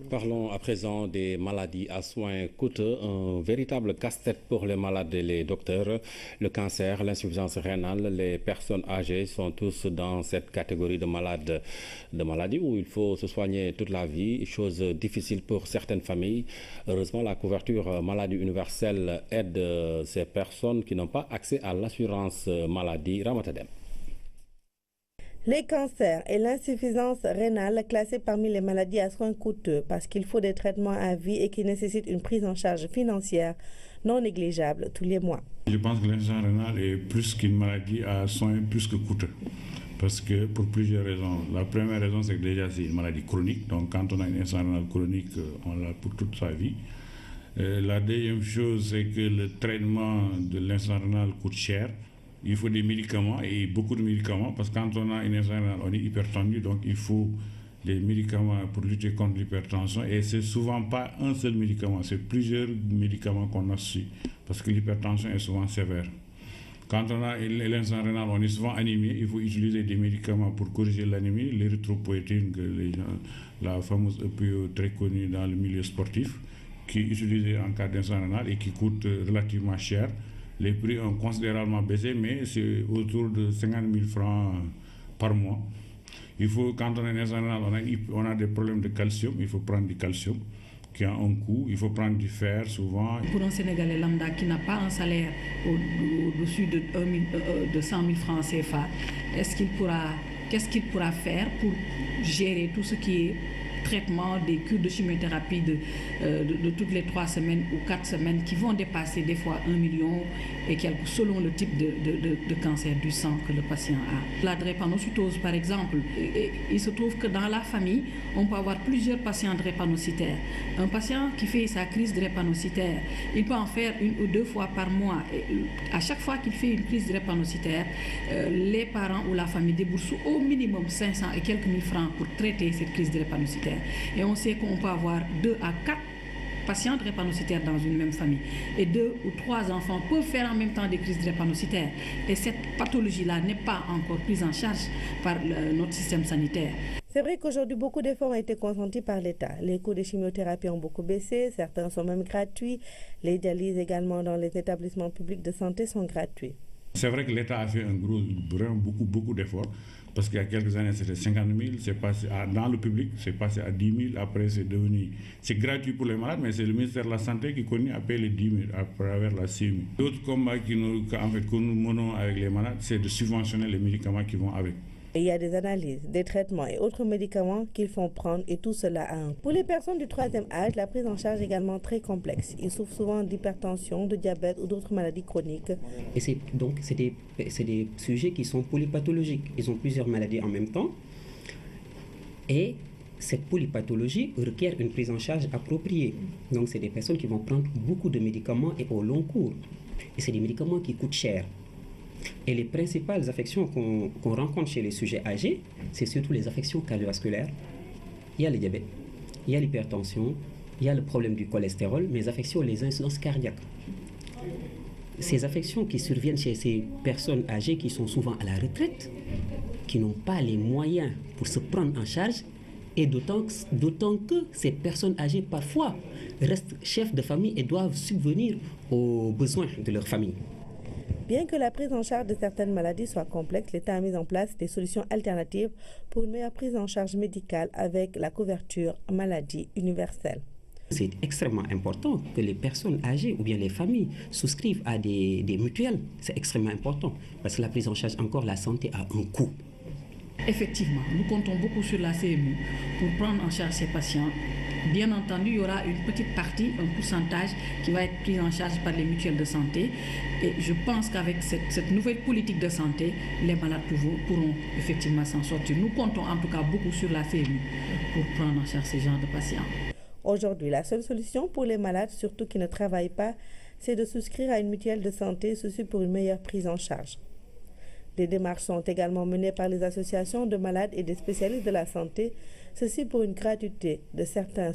Parlons à présent des maladies à soins coûteux, un véritable casse-tête pour les malades et les docteurs. Le cancer, l'insuffisance rénale, les personnes âgées sont tous dans cette catégorie de maladies où il faut se soigner toute la vie, chose difficile pour certaines familles. Heureusement, la couverture maladie universelle aide ces personnes qui n'ont pas accès à l'assurance maladie. Ramatadem. Les cancers et l'insuffisance rénale classés parmi les maladies à soins coûteux parce qu'il faut des traitements à vie et qui nécessitent une prise en charge financière non négligeable tous les mois. Je pense que l'insuffisance rénale est plus qu'une maladie à soins plus que coûteux. Parce que pour plusieurs raisons. La première raison, c'est que déjà c'est une maladie chronique. Donc quand on a une insuffisance rénale chronique, on l'a pour toute sa vie. La deuxième chose, c'est que le traitement de l'insuffisance rénale coûte cher. Il faut des médicaments et beaucoup de médicaments parce que quand on a une insuffisance rénale, on est hypertendu, donc il faut des médicaments pour lutter contre l'hypertension. Et c'est souvent pas un seul médicament, c'est plusieurs médicaments qu'on associe parce que l'hypertension est souvent sévère. Quand on a l'insuffisance rénale, on est souvent anémie, il faut utiliser des médicaments pour corriger l'anémie, l'érythropoïétine, la fameuse EPO très connue dans le milieu sportif, qui est utilisée en cas d'insuffisance rénale et qui coûte relativement cher. Les prix ont considérablement baissé, mais c'est autour de 50 000 francs par mois. Il faut, quand on est national, on a des problèmes de calcium, il faut prendre du calcium qui a un coût, il faut prendre du fer souvent. Pour un Sénégalais lambda qui n'a pas un salaire au-dessus de 100 000 francs CFA, qu'est-ce qu'il pourra faire pour gérer tout ce qui est traitement, des cures de chimiothérapie de toutes les 3 semaines ou 4 semaines qui vont dépasser des fois 1 million et quelques selon le type de cancer du sang que le patient a. La drépanocytose par exemple, il se trouve que dans la famille, on peut avoir plusieurs patients drépanocytaires. Un patient qui fait sa crise drépanocytaire, il peut en faire 1 ou 2 fois par mois. Et à chaque fois qu'il fait une crise drépanocytaire, les parents ou la famille déboursent au minimum 500 et quelques mille francs pour traiter cette crise drépanocytaire. Et on sait qu'on peut avoir 2 à 4 patients drépanocytaires dans une même famille. Et 2 ou 3 enfants peuvent faire en même temps des crises drépanocytaires. Et cette pathologie-là n'est pas encore prise en charge par notre système sanitaire. C'est vrai qu'aujourd'hui, beaucoup d'efforts ont été consentis par l'État. Les coûts de chimiothérapie ont beaucoup baissé, certains sont même gratuits. Les dialyses également dans les établissements publics de santé sont gratuits. C'est vrai que l'État a fait beaucoup d'efforts. Parce qu'il y a quelques années, c'était 50 000, c'est passé dans le public, c'est passé à 10 000, après c'est gratuit pour les malades, mais c'est le ministère de la Santé qui continue à payer les 10 000 à travers la CMU. L'autre combat que nous menons avec les malades, c'est de subventionner les médicaments qui vont avec. Et il y a des analyses, des traitements et autres médicaments qu'ils font prendre et tout cela à un coût. Pour les personnes du 3e âge, la prise en charge est également très complexe. Ils souffrent souvent d'hypertension, de diabète ou d'autres maladies chroniques. Et c'est des sujets qui sont polypathologiques. Ils ont plusieurs maladies en même temps. Et cette polypathologie requiert une prise en charge appropriée. Donc c'est des personnes qui vont prendre beaucoup de médicaments et au long cours. Et c'est des médicaments qui coûtent cher. Et les principales affections qu'on rencontre chez les sujets âgés, c'est surtout les affections cardiovasculaires. Il y a le diabète, il y a l'hypertension, il y a le problème du cholestérol, mais les affections, les incidences cardiaques. Ces affections qui surviennent chez ces personnes âgées qui sont souvent à la retraite, qui n'ont pas les moyens pour se prendre en charge, et d'autant que ces personnes âgées parfois restent chefs de famille et doivent subvenir aux besoins de leur famille. Bien que la prise en charge de certaines maladies soit complexe, l'État a mis en place des solutions alternatives pour une meilleure prise en charge médicale avec la couverture maladie universelle. C'est extrêmement important que les personnes âgées ou bien les familles souscrivent à des mutuelles. C'est extrêmement important parce que la prise en charge, encore, la santé a un coût. Effectivement, nous comptons beaucoup sur la CMU pour prendre en charge ces patients. Bien entendu, il y aura une petite partie, un pourcentage qui va être pris en charge par les mutuelles de santé. Et je pense qu'avec cette nouvelle politique de santé, les malades pourront effectivement s'en sortir. Nous comptons en tout cas beaucoup sur la CMU pour prendre en charge ces genres de patients. Aujourd'hui, la seule solution pour les malades, surtout qui ne travaillent pas, c'est de souscrire à une mutuelle de santé, ceci pour une meilleure prise en charge. Des démarches sont également menées par les associations de malades et des spécialistes de la santé, ceci pour une gratuité de certains